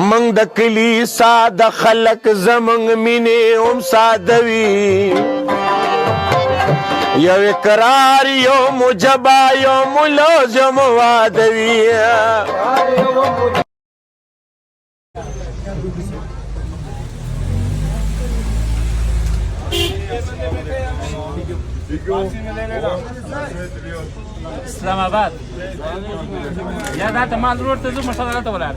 منگ د کلی ساده خلق زمنگ مینه هم ساده وی یو اقرار یو مجبا یو ملازم واده وی اسلام آباد یا دا ته مال روډ ته زو مشاله ته ولر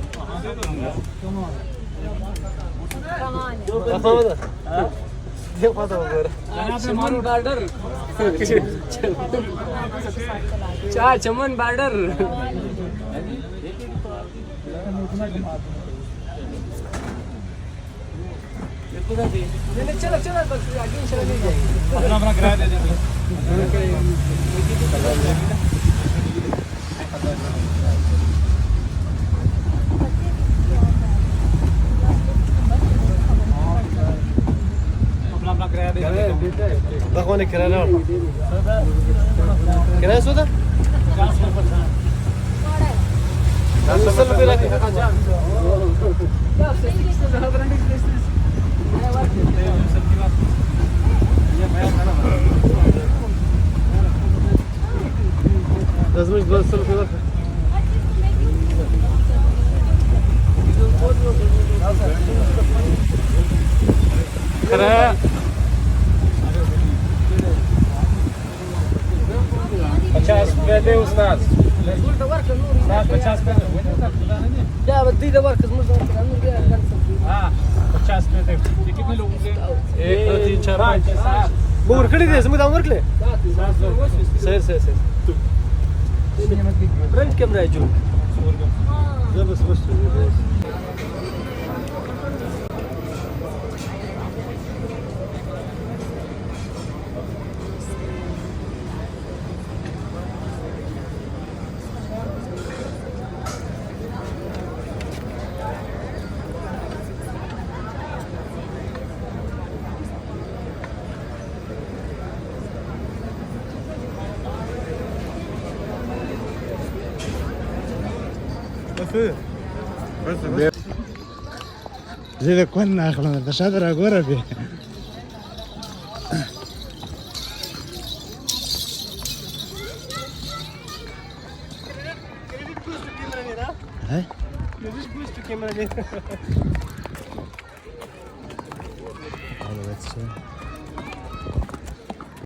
چمن بارډر چمن بارډر चलो चलो बस आगे चला नहीं जाएगा अपना अपना किराया दे देंगे अपना अपना किराया दे देंगे भगवान ने किराया किराया सोदा 50 रुपये रखे لازم 10 रुपये रखे किराया 50 रुपये दे उस्ताद 50 रुपये क्या बत्ती दे वर्क हाँ 50 रुपये दे ये कितने लोगों के 1 2 3 4 5 7 बोर खड़ी दे समझ आऊँ वर्क ले सही फ्रंट कैमरा है जो जबरदस्त زي ده كنا اخلنا انت شاطر اقول بيه ها كاميرا